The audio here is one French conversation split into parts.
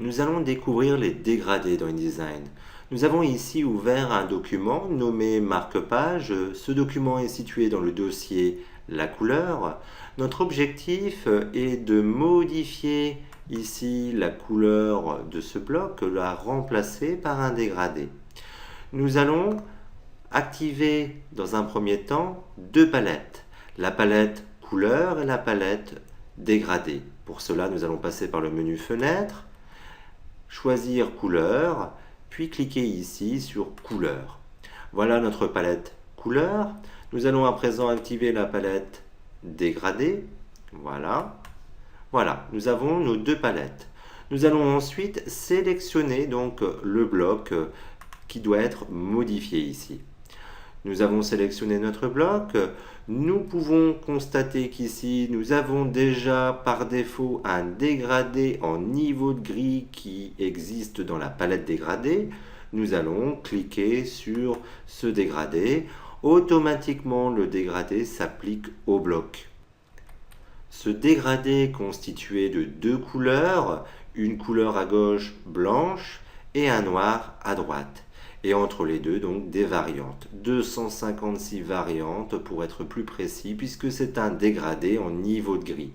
Nous allons découvrir les dégradés dans InDesign. Nous avons ici ouvert un document nommé marque-page. Ce document est situé dans le dossier La couleur. Notre objectif est de modifier ici la couleur de ce bloc, la remplacer par un dégradé. Nous allons activer dans un premier temps deux palettes, la palette couleur et la palette dégradé. Pour cela, nous allons passer par le menu fenêtre, choisir couleur, puis cliquer ici sur couleur. Voilà notre palette couleur. Nous allons à présent activer la palette dégradé. Voilà. Voilà, nous avons nos deux palettes. Nous allons ensuite sélectionner donc le bloc qui doit être modifié ici. Nous avons sélectionné notre bloc. Nous pouvons constater qu'ici, nous avons déjà par défaut un dégradé en niveau de gris qui existe dans la palette dégradé. Nous allons cliquer sur ce dégradé. Automatiquement, le dégradé s'applique au bloc. Ce dégradé est constitué de deux couleurs, une couleur à gauche blanche et un noir à droite. Et entre les deux, donc, des variantes. 256 variantes pour être plus précis, puisque c'est un dégradé en niveau de gris.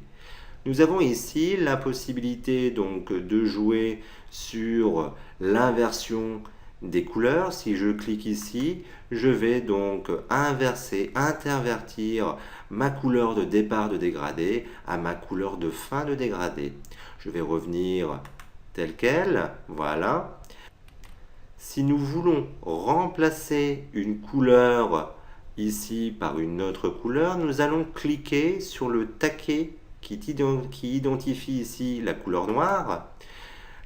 Nous avons ici la possibilité donc de jouer sur l'inversion des couleurs. Si je clique ici, je vais donc intervertir ma couleur de départ de dégradé à ma couleur de fin de dégradé. Je vais revenir tel quel, voilà. Si nous voulons remplacer une couleur ici par une autre couleur, nous allons cliquer sur le taquet qui identifie ici la couleur noire.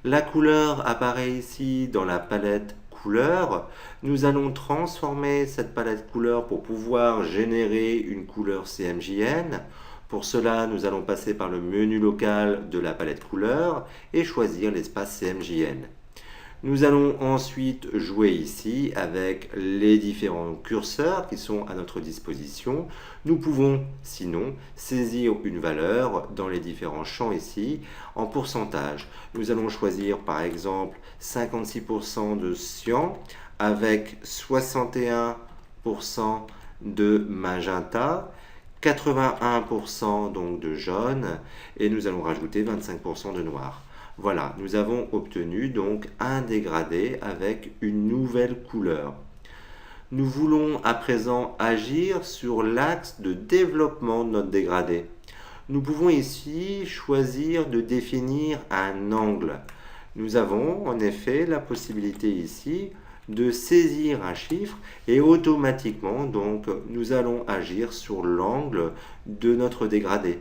La couleur apparaît ici dans la palette couleur. Nous allons transformer cette palette couleur pour pouvoir générer une couleur CMJN. Pour cela, nous allons passer par le menu local de la palette couleur et choisir l'espace CMJN. Nous allons ensuite jouer ici avec les différents curseurs qui sont à notre disposition. Nous pouvons sinon saisir une valeur dans les différents champs ici en pourcentage. Nous allons choisir par exemple 56% de cyan avec 61% de magenta, 81% donc de jaune et nous allons rajouter 25% de noir. Voilà, nous avons obtenu donc un dégradé avec une nouvelle couleur. Nous voulons à présent agir sur l'axe de développement de notre dégradé. Nous pouvons ici choisir de définir un angle. Nous avons en effet la possibilité ici de saisir un chiffre et automatiquement donc nous allons agir sur l'angle de notre dégradé.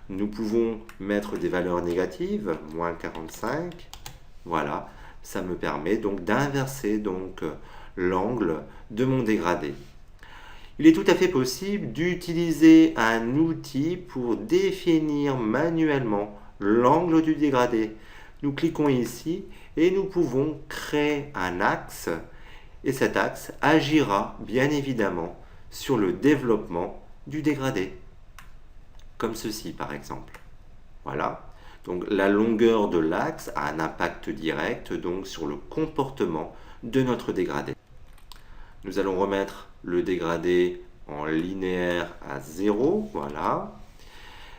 Nous pouvons mettre des valeurs négatives, moins 45. Voilà, ça me permet donc d'inverser donc l'angle de mon dégradé. Il est tout à fait possible d'utiliser un outil pour définir manuellement l'angle du dégradé. Nous cliquons ici et nous pouvons créer un axe et cet axe agira bien évidemment sur le développement du dégradé. Comme ceci par exemple. Voilà. Donc la longueur de l'axe a un impact direct donc sur le comportement de notre dégradé. Nous allons remettre le dégradé en linéaire à 0. Voilà.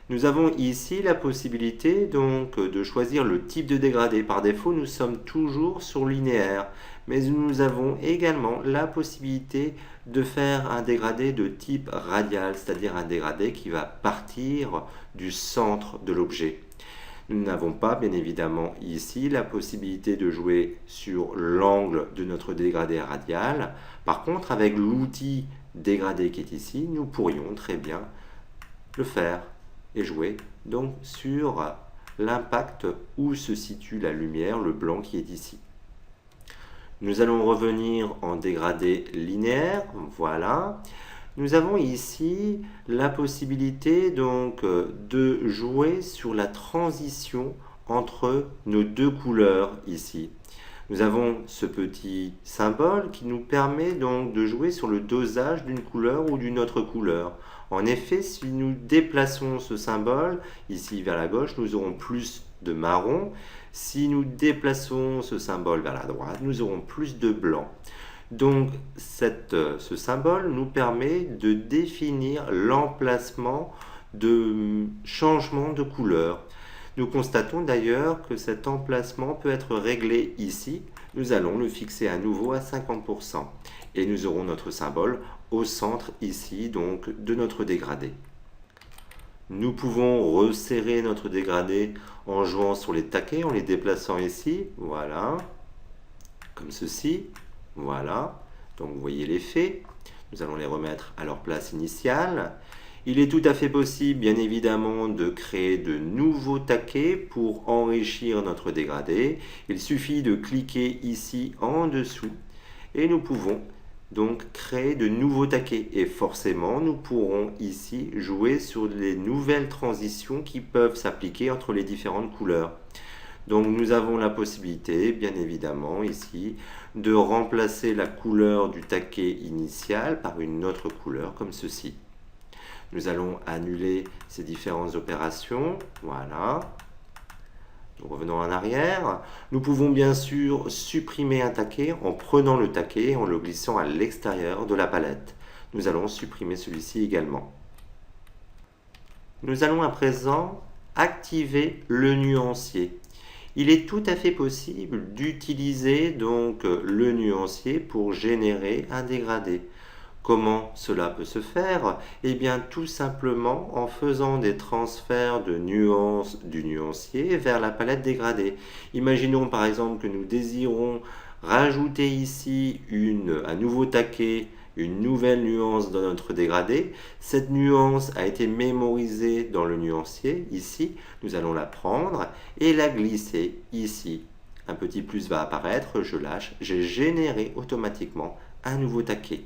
Nous avons ici la possibilité donc de choisir le type de dégradé. Par défaut, nous sommes toujours sur linéaire, mais nous avons également la possibilité de faire un dégradé de type radial, c'est-à-dire un dégradé qui va partir du centre de l'objet. Nous n'avons pas, bien évidemment, ici la possibilité de jouer sur l'angle de notre dégradé radial. Par contre, avec l'outil dégradé qui est ici, nous pourrions très bien le faire et jouer donc sur l'impact où se situe la lumière, le blanc qui est ici. Nous allons revenir en dégradé linéaire, voilà. Nous avons ici la possibilité donc de jouer sur la transition entre nos deux couleurs ici. Nous avons ce petit symbole qui nous permet donc de jouer sur le dosage d'une couleur ou d'une autre couleur. En effet, si nous déplaçons ce symbole ici vers la gauche, nous aurons plus de marron. Si nous déplaçons ce symbole vers la droite, nous aurons plus de blanc. Donc ce symbole nous permet de définir l'emplacement de changement de couleur. Nous constatons d'ailleurs que cet emplacement peut être réglé ici. Nous allons le fixer à nouveau à 50%. Et nous aurons notre symbole au centre ici donc de notre dégradé. Nous pouvons resserrer notre dégradé en jouant sur les taquets, en les déplaçant ici, voilà, comme ceci, voilà. Donc vous voyez l'effet. Nous allons les remettre à leur place initiale. Il est tout à fait possible, bien évidemment, de créer de nouveaux taquets pour enrichir notre dégradé. Il suffit de cliquer ici en dessous et nous pouvons donc créer de nouveaux taquets. Et forcément, nous pourrons ici jouer sur les nouvelles transitions qui peuvent s'appliquer entre les différentes couleurs. Donc nous avons la possibilité, bien évidemment, ici, de remplacer la couleur du taquet initial par une autre couleur, comme ceci. Nous allons annuler ces différentes opérations. Voilà. Nous revenons en arrière. Nous pouvons bien sûr supprimer un taquet en prenant le taquet et en le glissant à l'extérieur de la palette. Nous allons supprimer celui-ci également. Nous allons à présent activer le nuancier. Il est tout à fait possible d'utiliser donc le nuancier pour générer un dégradé. Comment cela peut se faire? Eh bien tout simplement en faisant des transferts de nuances du nuancier vers la palette dégradée. Imaginons par exemple que nous désirons rajouter ici un nouveau taquet, une nouvelle nuance dans notre dégradé. Cette nuance a été mémorisée dans le nuancier. Ici, nous allons la prendre et la glisser ici. Un petit plus va apparaître, je lâche, j'ai généré automatiquement un nouveau taquet.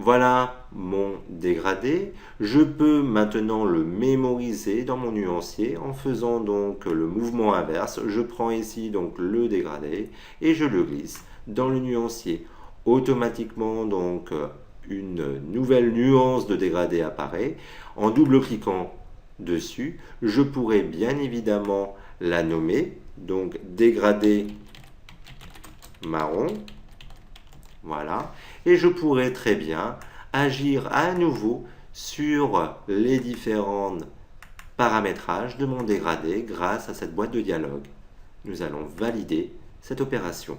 Voilà mon dégradé. Je peux maintenant le mémoriser dans mon nuancier en faisant donc le mouvement inverse. Je prends ici donc le dégradé et je le glisse dans le nuancier. Automatiquement donc une nouvelle nuance de dégradé apparaît. En double-cliquant dessus, je pourrais bien évidemment la nommer. Donc dégradé marron. Voilà. Et je pourrais très bien agir à nouveau sur les différents paramétrages de mon dégradé grâce à cette boîte de dialogue. Nous allons valider cette opération.